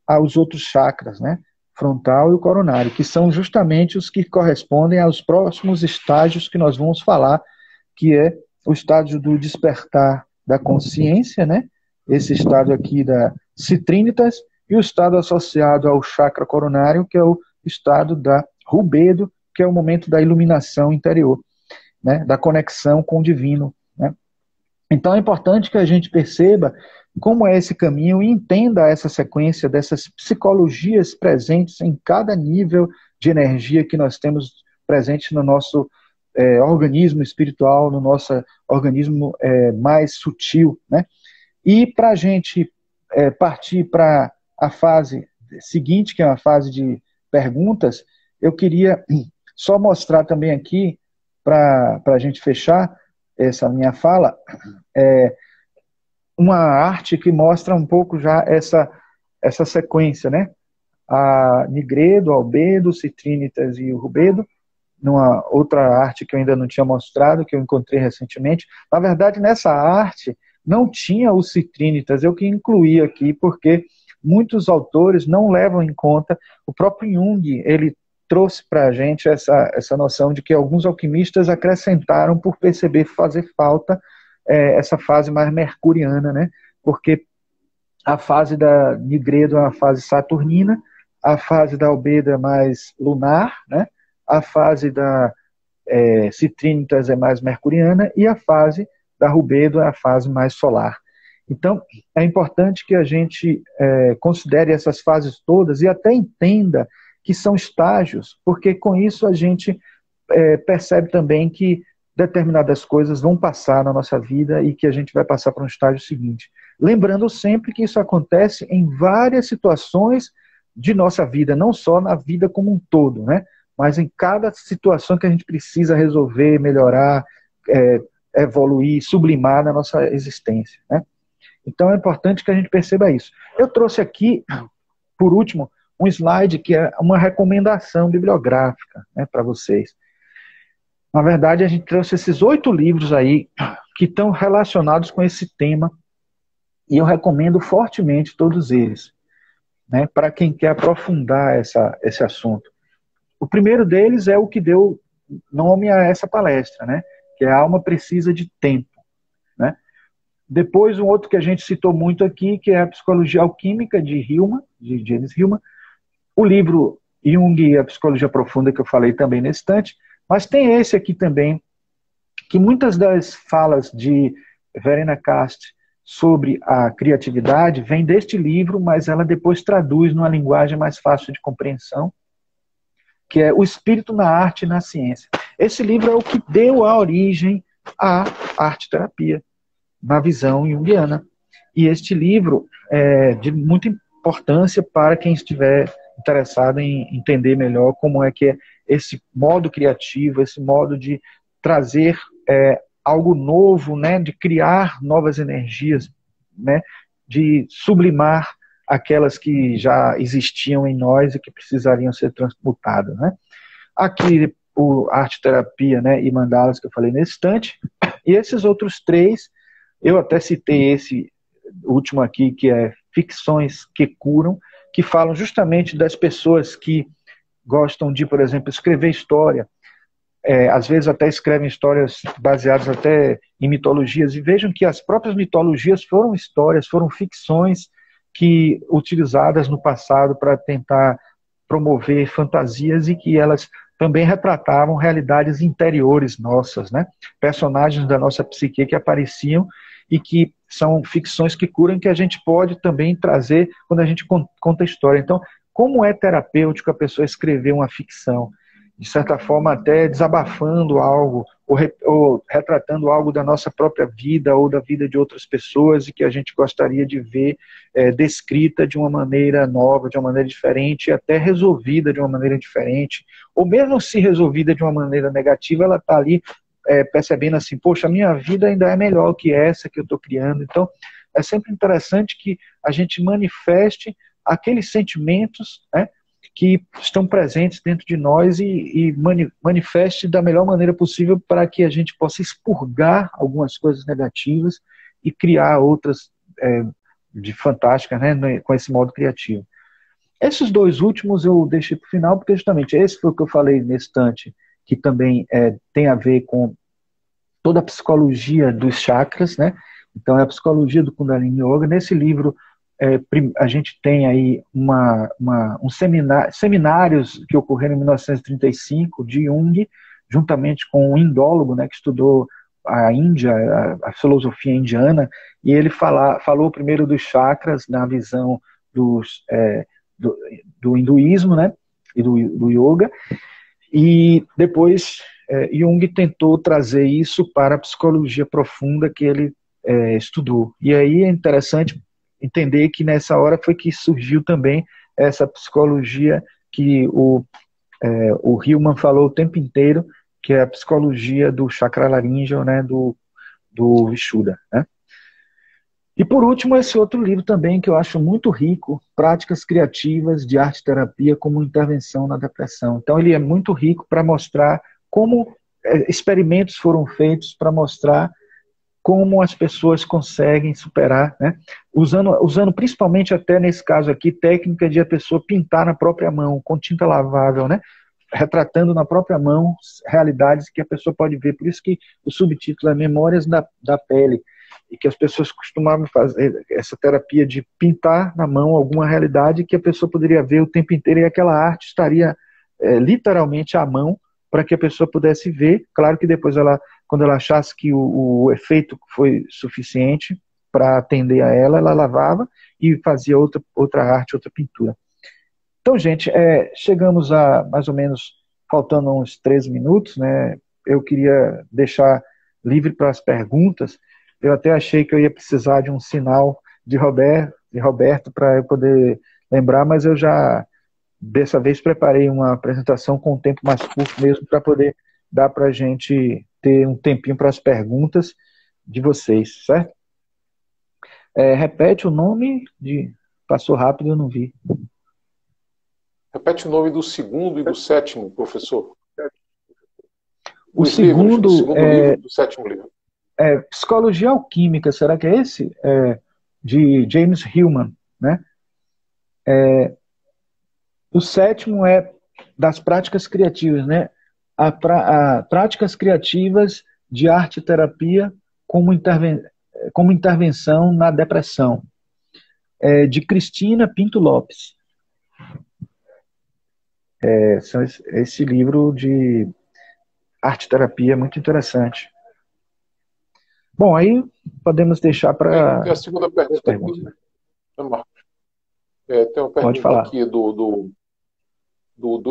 aos outros chakras, né? Frontal e o coronário, que são justamente os que correspondem aos próximos estágios que nós vamos falar, que é o estágio do despertar da consciência, né? Esse estágio aqui da citrinitas, e o estado associado ao chakra coronário, que é o estado da rubedo, que é o momento da iluminação interior, né? Da conexão com o divino, né? Então é importante que a gente perceba como é esse caminho e entenda essa sequência dessas psicologias presentes em cada nível de energia que nós temos presente no nosso organismo espiritual, no nosso organismo mais sutil, né? E para a gente partir para a fase seguinte, que é uma fase de perguntas, eu queria só mostrar também aqui, para a gente fechar essa minha fala, uma arte que mostra um pouco já essa sequência, né? A nigredo, albedo, citrinitas e o rubedo, numa outra arte que eu ainda não tinha mostrado, que eu encontrei recentemente. Na verdade, nessa arte não tinha os citrinitas, eu que incluí aqui, porque muitos autores não levam em conta. O próprio Jung, ele trouxe para a gente essa noção de que alguns alquimistas acrescentaram por perceber fazer falta essa fase mais mercuriana, né? Porque a fase da Nigredo é uma fase saturnina, a fase da Albedo é mais lunar, né? A fase da Citrinitas é mais mercuriana e a fase da Rubedo é a fase mais solar. Então, é importante que a gente considere essas fases todas e até entenda que são estágios, porque com isso a gente percebe também que determinadas coisas vão passar na nossa vida e que a gente vai passar para um estágio seguinte. Lembrando sempre que isso acontece em várias situações de nossa vida, não só na vida como um todo, né? Mas em cada situação que a gente precisa resolver, melhorar, evoluir, sublimar na nossa existência, né? Então é importante que a gente perceba isso. Eu trouxe aqui, por último, um slide que é uma recomendação bibliográfica, né, para vocês. Na verdade, a gente trouxe esses 8 livros aí que estão relacionados com esse tema e eu recomendo fortemente todos eles, né, para quem quer aprofundar esse assunto. O primeiro deles é o que deu nome a essa palestra, né, que é A Alma Precisa de Tempo, né? Depois, um outro que a gente citou muito aqui, que é a Psicologia Alquímica de James Hillman. O livro Jung e a Psicologia Profunda, que eu falei também nesse instante. Mas tem esse aqui também, que muitas das falas de Verena Cast sobre a criatividade vêm deste livro, mas ela depois traduz numa linguagem mais fácil de compreensão, que é O Espírito na Arte e na Ciência. Esse livro é o que deu a origem à arte-terapia, na visão junguiana. E este livro é de muita importância para quem estiver interessado em entender melhor como é que é esse modo criativo, esse modo de trazer algo novo, né, de criar novas energias, né, de sublimar aquelas que já existiam em nós e que precisariam ser transmutadas, né. Aqui o arte-terapia, né, e mandalas que eu falei nesse instante, e esses outros 3, eu até citei esse último aqui, que é Ficções que Curam, que falam justamente das pessoas que gostam de, por exemplo, escrever história, às vezes até escrevem histórias baseadas até em mitologias, e vejam que as próprias mitologias foram histórias, foram ficções que utilizadas no passado para tentar promover fantasias e que elas também retratavam realidades interiores nossas, né? Personagens da nossa psique que apareciam e que são ficções que curam, que a gente pode também trazer quando a gente conta a história. Então, como é terapêutico a pessoa escrever uma ficção? De certa forma, até desabafando algo, ou retratando algo da nossa própria vida, ou da vida de outras pessoas, e que a gente gostaria de ver descrita de uma maneira nova, de uma maneira diferente, e até resolvida de uma maneira diferente, ou mesmo se resolvida de uma maneira negativa, ela está ali percebendo assim, poxa, a minha vida ainda é melhor que essa que eu estou criando. Então, é sempre interessante que a gente manifeste aqueles sentimentos, né, que estão presentes dentro de nós e manifeste da melhor maneira possível para que a gente possa expurgar algumas coisas negativas e criar outras de fantásticas, né, com esse modo criativo. Esses 2 últimos eu deixei para o final, porque justamente esse foi o que eu falei nesse instante, que também tem a ver com toda a psicologia dos chakras, né? Então é a psicologia do Kundalini Yoga. Nesse livro a gente tem aí seminários que ocorreram em 1935 de Jung, juntamente com um indólogo, né, que estudou a Índia, a filosofia indiana, e ele falou primeiro dos chakras na visão do hinduísmo, né, e do yoga, e depois Jung tentou trazer isso para a psicologia profunda que ele estudou. E aí é interessante entender que nessa hora foi que surgiu também essa psicologia que o Hillman falou o tempo inteiro, que é a psicologia do chakra laríngeo, né, do Vishuddha, né? E por último, esse outro livro também que eu acho muito rico, Práticas Criativas de Arte-Terapia como Intervenção na Depressão. Então ele é muito rico para mostrar como experimentos foram feitos para mostrar como as pessoas conseguem superar, né? Usando principalmente até nesse caso aqui, técnica de a pessoa pintar na própria mão, com tinta lavável, né? retratando na própria mão realidades que a pessoa pode ver. Por isso que o subtítulo é Memórias da Pele, e que as pessoas costumavam fazer essa terapia de pintar na mão alguma realidade que a pessoa poderia ver o tempo inteiro, e aquela arte estaria literalmente à mão para que a pessoa pudesse ver. Claro que depois, quando ela achasse que o efeito foi suficiente para atender a ela lavava e fazia outra arte, outra pintura. Então, gente, chegamos a mais ou menos, faltando uns 13 minutos, né? Eu queria deixar livre para as perguntas. Eu até achei que eu ia precisar de um sinal de Roberto para eu poder lembrar, mas eu já, dessa vez, preparei uma apresentação com um tempo mais curto mesmo, para poder dar para a gente ter um tempinho para as perguntas de vocês, certo? Repete o nome Passou rápido, eu não vi. Repete o nome do segundo e do sétimo, professor. O segundo livro do sétimo livro. Psicologia Alquímica, será que é esse? De James Hillman, né? O sétimo é das práticas criativas, né? Práticas criativas de arte e terapia como intervenção na depressão, de Cristina Pinto Lopes. Esse livro de arte e terapia é muito interessante. Bom, aí podemos deixar para... Tem a segunda pergunta aqui, né, Marcos? Tem uma pergunta aqui do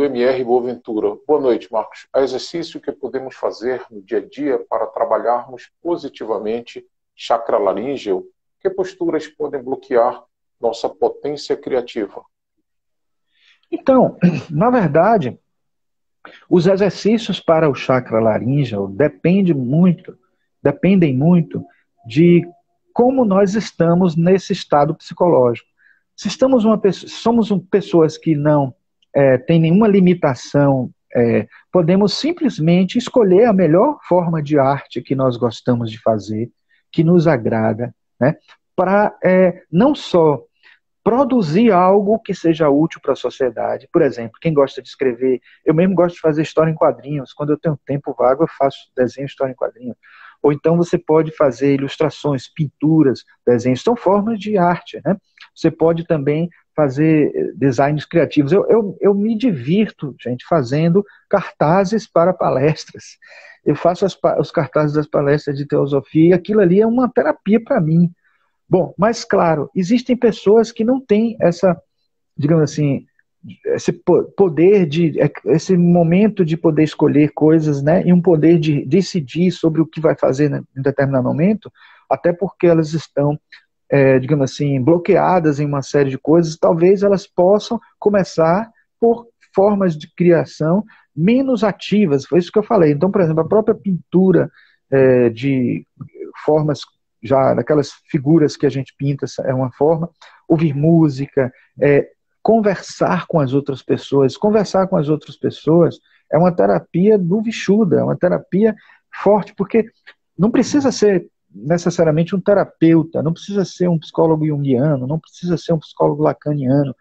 MR Boaventura. Boa noite, Marcos. Há exercício que podemos fazer no dia a dia para trabalharmos positivamente chakra laríngeo? Que posturas podem bloquear nossa potência criativa? Então, na verdade, os exercícios para o chakra laríngeo dependem muito de como nós estamos nesse estado psicológico. Se somos pessoas que não têm nenhuma limitação, podemos simplesmente escolher a melhor forma de arte que nós gostamos de fazer, que nos agrada, né, para não só produzir algo que seja útil para a sociedade. Por exemplo, quem gosta de escrever, eu mesmo gosto de fazer história em quadrinhos. Quando eu tenho tempo vago, eu faço desenho, história em quadrinhos. Ou então você pode fazer ilustrações, pinturas, desenhos, são formas de arte, né? Você pode também fazer designs criativos. Eu me divirto, gente, fazendo cartazes para palestras. Eu faço os cartazes das palestras de teosofia, e aquilo ali é uma terapia para mim. Bom, mas claro, existem pessoas que não têm essa, digamos assim, esse poder esse momento de poder escolher coisas, né, e um poder de decidir sobre o que vai fazer em determinado momento, até porque elas estão, digamos assim, bloqueadas em uma série de coisas. Talvez elas possam começar por formas de criação menos ativas. Foi isso que eu falei. Então, por exemplo, a própria pintura de formas já daquelas figuras que a gente pinta é uma forma, ouvir música, conversar com as outras pessoas. Conversar com as outras pessoas é uma terapia do Vishuddha, é uma terapia forte, porque não precisa ser necessariamente um terapeuta, não precisa ser um psicólogo junguiano, não precisa ser um psicólogo lacaniano.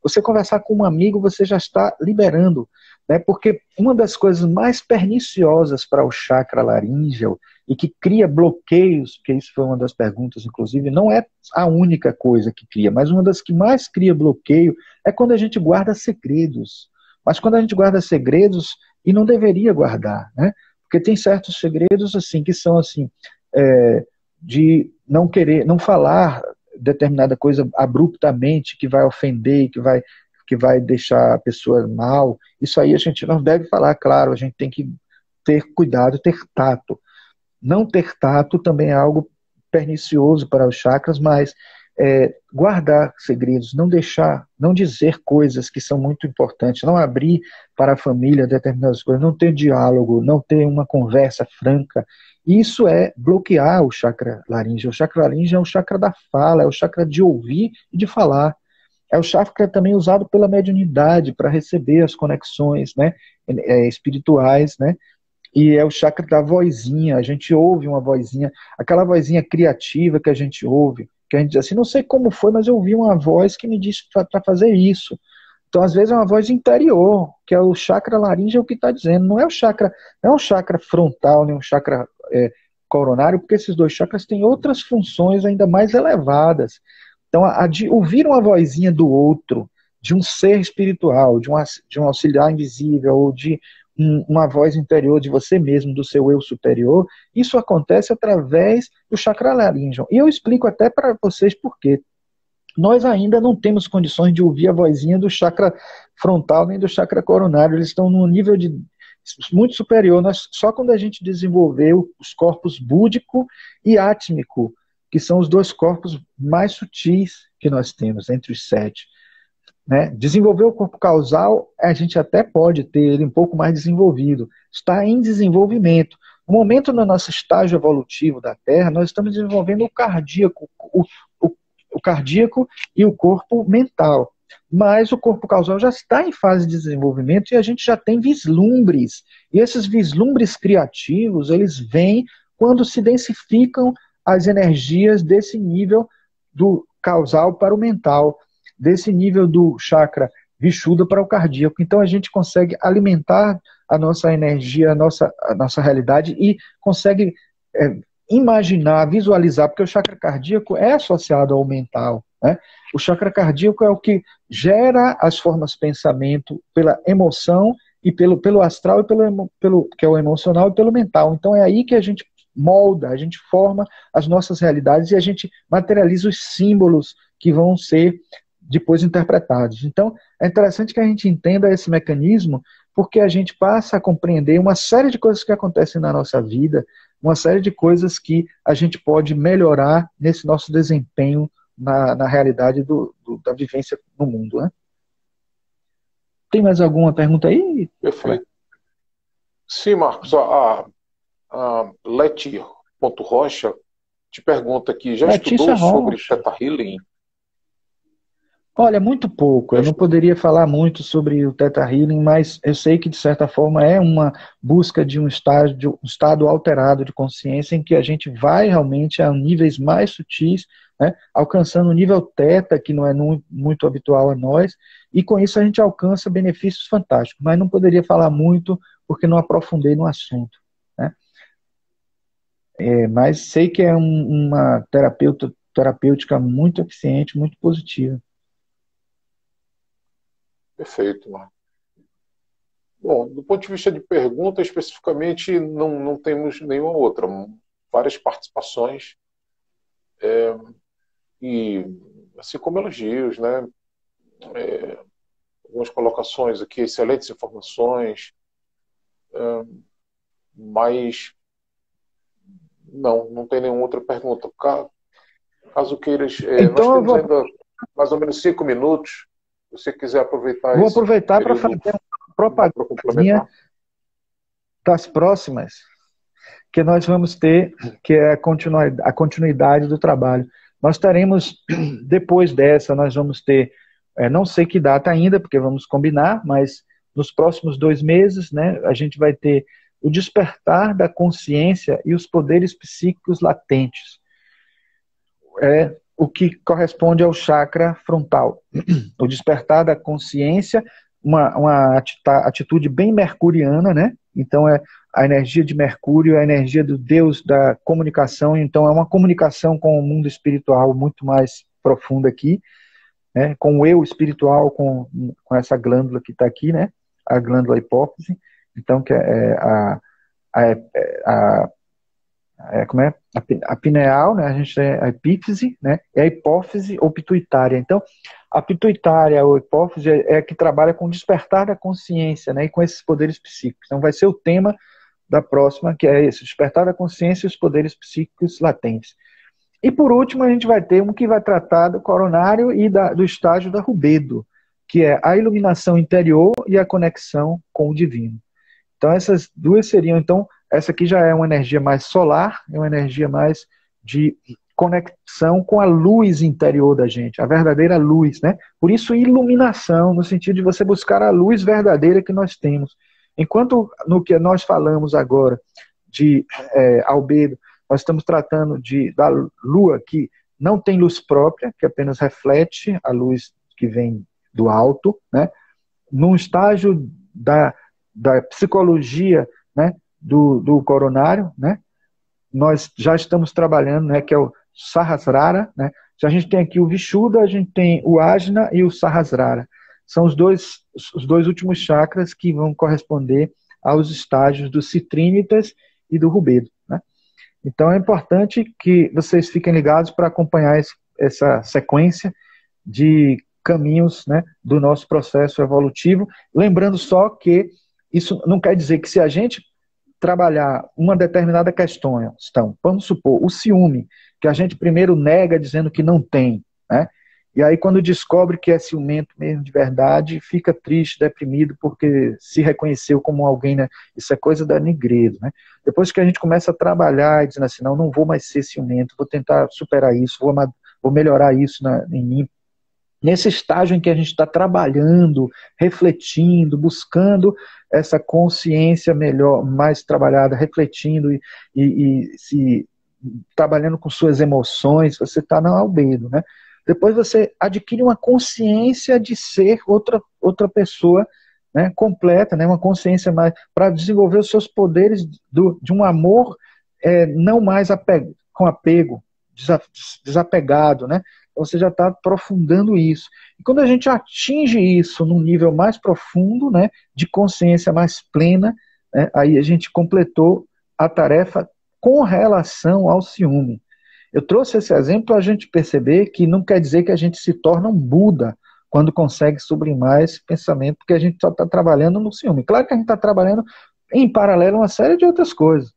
Você conversar com um amigo, você já está liberando, né? Porque uma das coisas mais perniciosas para o chakra laríngeo e que cria bloqueios, que isso foi uma das perguntas, inclusive, não é a única coisa que cria, mas uma das que mais cria bloqueio é quando a gente guarda segredos. Mas quando a gente guarda segredos, e não deveria guardar, né? Porque tem certos segredos assim que são assim, de não querer, não falar determinada coisa abruptamente, que vai ofender, que vai deixar a pessoa mal. Isso aí a gente não deve falar, claro, a gente tem que ter cuidado, ter tato. Não ter tato também é algo pernicioso para os chakras, mas guardar segredos, não dizer coisas que são muito importantes, não abrir para a família determinadas coisas, não ter diálogo, não ter uma conversa franca. Isso é bloquear o chakra laríngeo. O chakra laríngeo é o chakra da fala, é o chakra de ouvir e de falar. É o chakra também usado pela mediunidade para receber as conexões, né, espirituais, né? E é o chakra da vozinha. A gente ouve uma vozinha, aquela vozinha criativa que a gente ouve, que a gente diz assim, não sei como foi, mas eu ouvi uma voz que me disse para fazer isso. Então, às vezes, é uma voz interior, que é o chakra laríngeo que está dizendo. Não é o chakra, não é um chakra frontal, nem um chakra coronário, porque esses dois chakras têm outras funções ainda mais elevadas. Então, de ouvir uma vozinha do outro, de um ser espiritual, de um auxiliar invisível, ou de uma voz interior de você mesmo, do seu eu superior, isso acontece através do chakra laríngeo. E eu explico até para vocês por quê. Nós ainda não temos condições de ouvir a vozinha do chakra frontal nem do chakra coronário, eles estão num nível muito superior. Só quando a gente desenvolveu os corpos búdico e átmico, que são os dois corpos mais sutis que nós temos, entre os 7. Né? Desenvolver o corpo causal, a gente até pode ter ele um pouco mais desenvolvido, está em desenvolvimento. No momento no nosso estágio evolutivo da Terra, nós estamos desenvolvendo o cardíaco, o cardíaco e o corpo mental. Mas o corpo causal já está em fase de desenvolvimento e a gente já tem vislumbres. E esses vislumbres criativos, eles vêm quando se densificam as energias desse nível do causal para o mental, desse nível do chakra Vishuddha para o cardíaco. Então a gente consegue alimentar a nossa energia, a nossa realidade e consegue imaginar, visualizar, porque o chakra cardíaco é associado ao mental, né? O chakra cardíaco é o que gera as formas de pensamento pela emoção e pelo astral, e pelo que é o emocional, e pelo mental. Então é aí que a gente molda, a gente forma as nossas realidades e a gente materializa os símbolos que vão ser depois interpretados. Então é interessante que a gente entenda esse mecanismo, porque a gente passa a compreender uma série de coisas que acontecem na nossa vida, uma série de coisas que a gente pode melhorar nesse nosso desempenho na realidade da vivência no mundo. Né? Tem mais alguma pergunta aí? Perfeito. Sim, Marcos. A Leti.Rocha te pergunta aqui, já Letícia estudou sobre Rocha. Theta Healing? Olha, muito pouco. Eu não poderia falar muito sobre o Theta Healing, mas eu sei que, de certa forma, é uma busca de um estado alterado de consciência em que a gente vai realmente a níveis mais sutis, né, alcançando o nível Theta, que não é muito habitual a nós, e com isso a gente alcança benefícios fantásticos. Mas não poderia falar muito porque não aprofundei no assunto. Né? Mas sei que é uma terapêutica muito eficiente, muito positiva. Perfeito, Marcos. Bom, do ponto de vista de pergunta, especificamente, não temos nenhuma outra. Várias participações e, assim como elogios, né? Algumas colocações aqui, excelentes informações, mas não tem nenhuma outra pergunta. Caso queiras, então, nós temos ainda mais ou menos 5 minutos. Se você quiser aproveitar Vou aproveitar para fazer uma propaganda das próximas que nós vamos ter, que é a continuidade do trabalho. Nós teremos, depois dessa, nós vamos ter, não sei que data ainda, porque vamos combinar, mas nos próximos 2 meses, né, a gente vai ter o despertar da consciência e os poderes psíquicos latentes. O que corresponde ao chakra frontal. O despertar da consciência, uma atitude bem mercuriana, né? Então é a energia de Mercúrio, a energia do Deus da comunicação, então é uma comunicação com o mundo espiritual muito mais profunda aqui, né? Com o eu espiritual, com essa glândula que está aqui, né? A glândula hipófise, então que como é? A pineal, né? A gente tem a epífise, né? É a hipófise ou pituitária. Então, a pituitária ou hipófise é a que trabalha com o despertar da consciência, né? E com esses poderes psíquicos. Então, vai ser o tema da próxima, que é esse, despertar da consciência e os poderes psíquicos latentes. E por último, a gente vai ter um que vai tratar do coronário e do estágio da rubedo, que é a iluminação interior e a conexão com o divino. Então, essas duas seriam, então, essa aqui já é uma energia mais solar, é uma energia mais de conexão com a luz interior da gente, a verdadeira luz, né? Por isso, iluminação, no sentido de você buscar a luz verdadeira que nós temos. Enquanto no que nós falamos agora de albedo, nós estamos tratando da lua que não tem luz própria, que apenas reflete a luz que vem do alto, né? Num estágio da psicologia, né, do coronário, né? Nós já estamos trabalhando, né, que é o Sahasrara, né? A gente tem aqui o Vishuddha, a gente tem o Ajna e o Sahasrara. São os dois últimos chakras que vão corresponder aos estágios do Citrínitas e do Rubedo, né? Então é importante que vocês fiquem ligados para acompanhar essa sequência de caminhos, né, do nosso processo evolutivo. Lembrando só que isso não quer dizer que se a gente trabalhar uma determinada questão, vamos supor, o ciúme, que a gente primeiro nega dizendo que não tem, né? E aí quando descobre que é ciumento mesmo de verdade, fica triste, deprimido, porque se reconheceu como alguém, né? Isso é coisa da Nigredo, né? Depois que a gente começa a trabalhar e dizendo assim, não vou mais ser ciumento, vou tentar superar isso, vou melhorar isso em mim. Nesse estágio em que a gente está trabalhando, refletindo, buscando essa consciência melhor, mais trabalhada, refletindo e se trabalhando com suas emoções, você está no albedo, né? Depois você adquire uma consciência de ser outra pessoa, né, completa, né, uma consciência mais para desenvolver os seus poderes de um amor não mais com apego, desapegado, né? Você já está aprofundando isso. E quando a gente atinge isso num nível mais profundo, né, de consciência mais plena, né, aí a gente completou a tarefa com relação ao ciúme. Eu trouxe esse exemplo para a gente perceber que não quer dizer que a gente se torna um Buda quando consegue sublimar esse pensamento, porque a gente só está trabalhando no ciúme. Claro que a gente está trabalhando em paralelo uma série de outras coisas.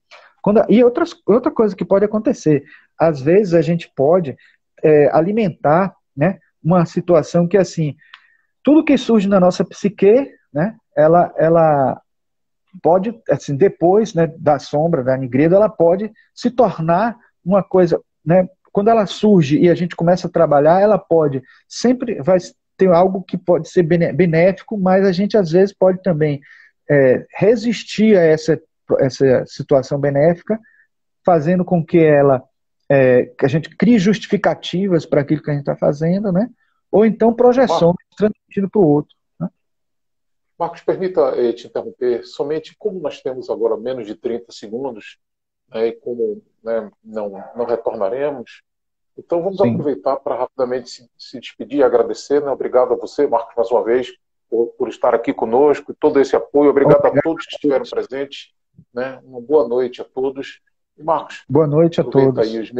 Outra coisa que pode acontecer, às vezes a gente pode alimentar, né, uma situação que, assim, tudo que surge na nossa psique, né, ela pode, assim, depois, né, da sombra, da Nigredo, ela pode se tornar uma coisa, né, quando ela surge e a gente começa a trabalhar, ela sempre vai ter algo que pode ser benéfico, mas a gente às vezes pode também resistir a essa situação benéfica, fazendo com que que a gente crie justificativas para aquilo que a gente está fazendo, né? Ou então projeções transmitindo para o outro. Né? Marcos, permita te interromper. Somente como nós temos agora menos de 30 segundos, né, e como, né, não retornaremos, então vamos aproveitar para rapidamente se despedir e agradecer. Né? Obrigado a você, Marcos, mais uma vez, por estar aqui conosco, todo esse apoio. Obrigado a todos que estiveram presentes. Né? Uma boa noite a todos. E Marcos, boa noite a todos. Aí os